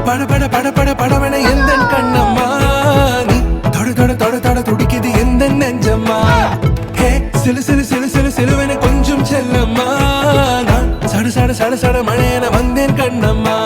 பட பட பட பட படவன எந்த கண்ணம்மா நீ தொட தொட தொட தொட துடிக்குது எந்த நெஞ்சம்மா ஹே சிலு சிலு சிலு சிலு சிலுவன கொஞ்சம் செல்லம்மா நான் சட சட சட சட மழையன வந்தேன் கண்ணம்மா